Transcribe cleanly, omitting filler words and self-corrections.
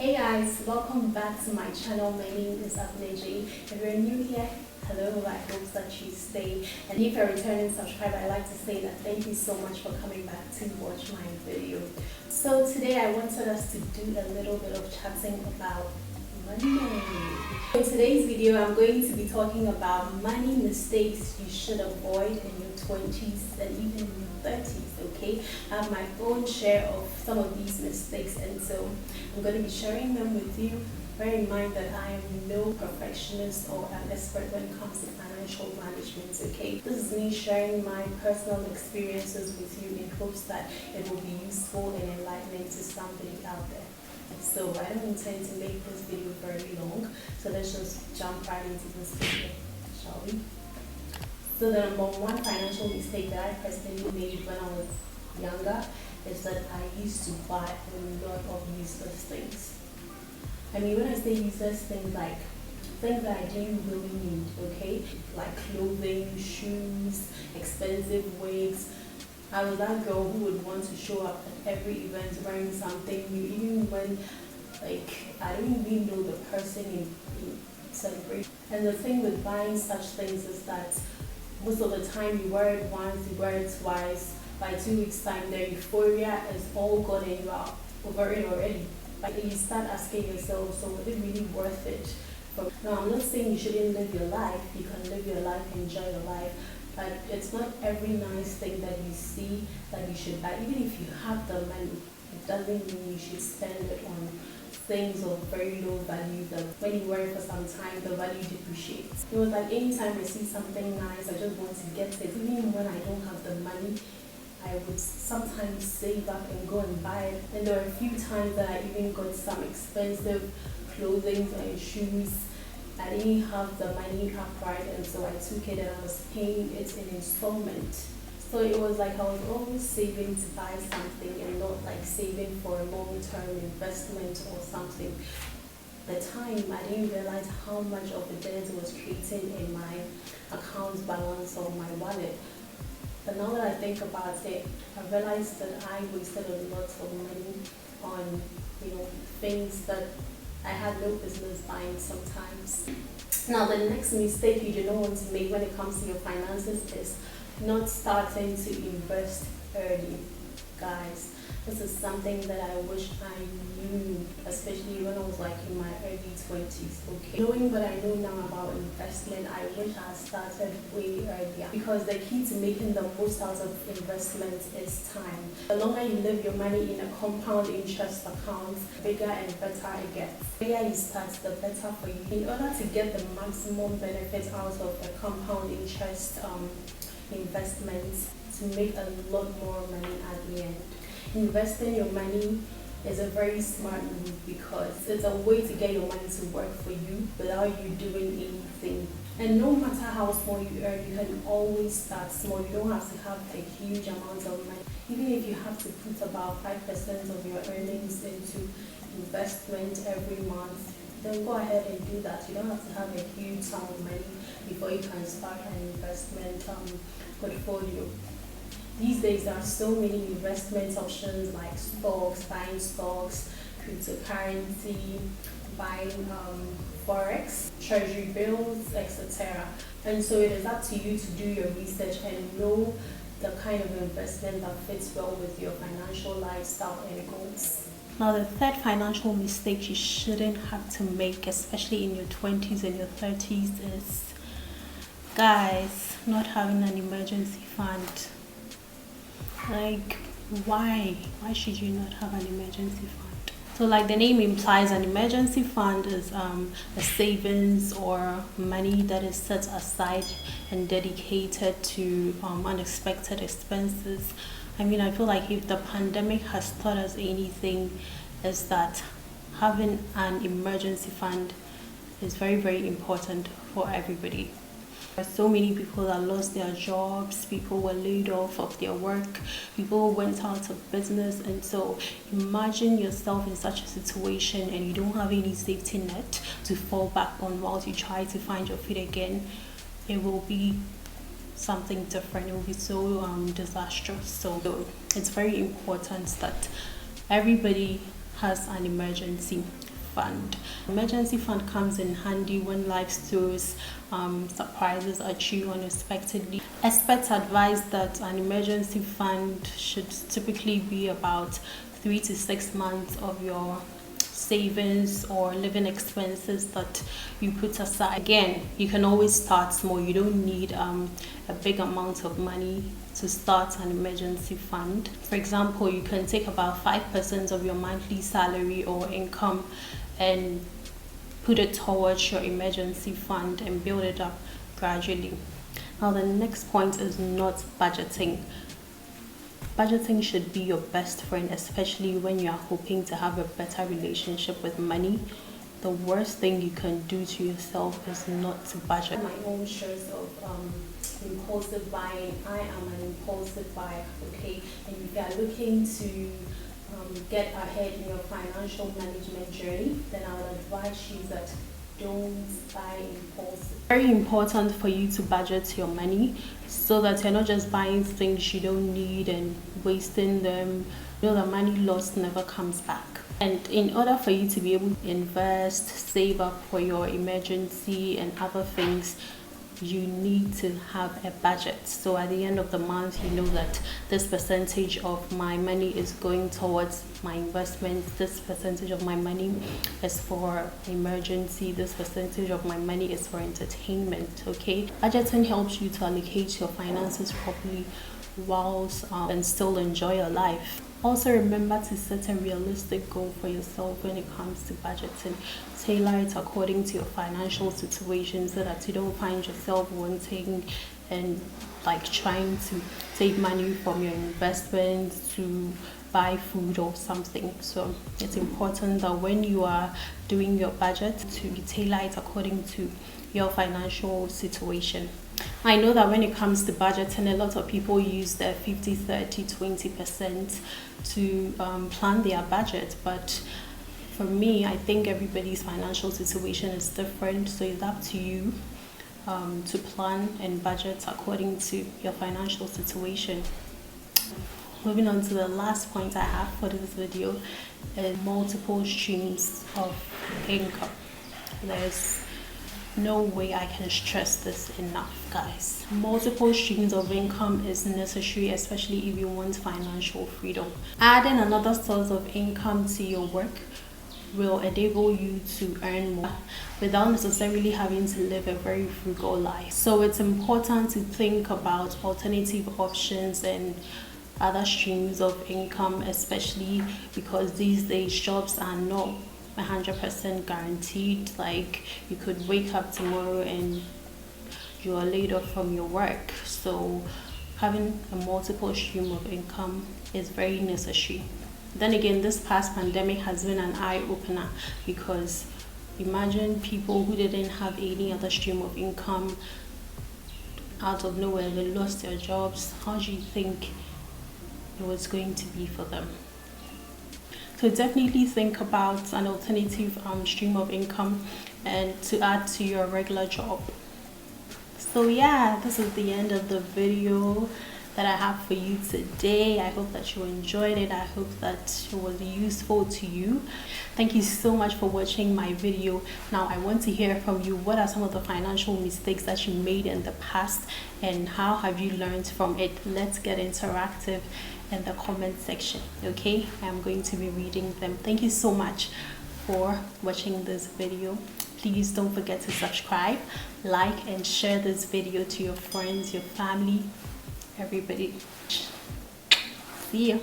Hey guys, welcome back to my channel. My name is Abneji. If you're new here, hello, I hope that you stay. And if you're a returning subscriber, I'd like to say that thank you so much for coming back to watch my video. So today I wanted us to do a little bit of chatting about money. In today's video, I'm going to be talking about money mistakes you should avoid in your 20s and even in your 30s, okay? I have my own share of some of these mistakes, and so I'm going to be sharing them with you. Bear in mind that I am no perfectionist or an expert when it comes to financial management, okay? This is me sharing my personal experiences with you in hopes that it will be useful and enlightening to somebody out there. So I don't intend to make this video very long, so let's just jump right into this video, shall we? So the number one financial mistake that I personally made when I was younger is that I used to buy a lot of useless things. I mean, when I say useless things, like things that I didn't really need, okay? Like clothing, shoes, expensive wigs. I was that girl who would want to show up at every event wearing something new, even when I don't even know the person in celebration. And the thing with buying such things is that most of the time you wear it once, you wear it twice. By 2 weeks time, the euphoria is all gone and you are over it already. Like you start asking yourself, so is it really worth it? Now I'm not saying you shouldn't live your life. You can live your life, enjoy your life. But it's not every nice thing that you see that you should buy. Even if you have the money, it doesn't mean you should spend it on things of very low value that when you wear it for some time, the value depreciates. It was like anytime I see something nice, I just want to get it. Even when I don't have the money, I would sometimes save up and go and buy it. And there were a few times that I even got some expensive clothing and shoes. I didn't have the money upright, and so I took it and I was paying it in installment. So it was like I was always saving to buy something and not like saving for a long-term investment or something. At the time, I didn't realize how much of a dent it was creating in my account balance or my wallet. But now that I think about it, I realized that I wasted a lot of money on, things that I had no business buying sometimes. Now, the next mistake you do not want to make when it comes to your finances is not starting to invest early. Guys, this is something that I wish I knew, especially when I was like in my early 20s, okay? Knowing what I know now about investment, I wish I had started way earlier, because the key to making the most out of investments is time. The longer you leave your money in a compound interest account, bigger and better it gets. The bigger you start, the better for you. In order to get the maximum benefit out of a compound interest investments, to make a lot more money at the end. Investing your money is a very smart move because it's a way to get your money to work for you without you doing anything. And no matter how small you earn, you can always start small. You don't have to have a huge amount of money. Even if you have to put about 5% of your earnings into investment every month, then go ahead and do that. You don't have to have a huge sum of money before you can start an investment portfolio. These days, there are so many investment options like stocks, buying stocks, cryptocurrency, buying forex, treasury bills, etc. And so it is up to you to do your research and know the kind of investment that fits well with your financial lifestyle and goals. Now, the third financial mistake you shouldn't have to make, especially in your 20s and your 30s, is, guys, not having an emergency fund. Like, why should you not have an emergency fund? So like the name implies, an emergency fund is a savings or money that is set aside and dedicated to unexpected expenses. I mean, I feel like if the pandemic has taught us anything, is that having an emergency fund is very, very important for everybody. There's so many people that lost their jobs, people were laid off of their work, people went out of business, and so imagine yourself in such a situation and you don't have any safety net to fall back on while you try to find your feet again. It will be something different. It will be so disastrous. So it's very important that everybody has an emergency fund. Emergency fund comes in handy when life throws surprises at you unexpectedly. Experts advise that an emergency fund should typically be about 3 to 6 months of your savings or living expenses that you put aside. Again, you can always start small. You don't need a big amount of money to start an emergency fund. For example, you can take about 5% of your monthly salary or income and put it towards your emergency fund and build it up gradually. Now, the next point is not budgeting. Budgeting should be your best friend, especially when you are hoping to have a better relationship with money. The worst thing you can do to yourself is not to budget. My own shares of impulsive buying. I am an impulsive buyer, okay? And if you are looking to get ahead in your financial management journey, then I would advise you that don't buy impulsive. Very important for you to budget your money so that you're not just buying things you don't need and wasting them. You know that money lost never comes back. And in order for you to be able to invest, save up for your emergency and other things, you need to have a budget. So at the end of the month, you know that this percentage of my money is going towards my investments, this percentage of my money is for emergency, this percentage of my money is for entertainment. Okay, budgeting helps you to allocate your finances properly whilst and still enjoy your life. Also, remember to set a realistic goal for yourself when it comes to budgeting. Tailor it according to your financial situation so that you don't find yourself wanting and like trying to take money from your investments to buy food or something. So it's important that when you are doing your budget to tailor it according to your financial situation. I know that when it comes to budgeting, a lot of people use their 50, 30, 20% to plan their budget. But for me, I think everybody's financial situation is different. So it's up to you to plan and budget according to your financial situation. Moving on to the last point I have for this video is multiple streams of income. There's no way I can stress this enough, guys. Multiple streams of income is necessary, especially if you want financial freedom. Adding another source of income to your work will enable you to earn more without necessarily having to live a very frugal life. So it's important to think about alternative options and other streams of income, especially because these days jobs are not 100% guaranteed. Like, you could wake up tomorrow and you are laid off from your work. So having a multiple stream of income is very necessary. Then again, this past pandemic has been an eye-opener, because imagine people who didn't have any other stream of income, out of nowhere they lost their jobs. How do you think it was going to be for them? So definitely think about an alternative stream of income and to add to your regular job. So yeah, this is the end of the video that I have for you today. I hope that you enjoyed it. I hope that it was useful to you. Thank you so much for watching my video. Now I want to hear from you. What are some of the financial mistakes that you made in the past, and how have you learned from it? Let's get interactive in the comment section. Okay, I'm going to be reading them. Thank you so much for watching this video. Please don't forget to subscribe, like, and share this video to your friends, your family, everybody. See you.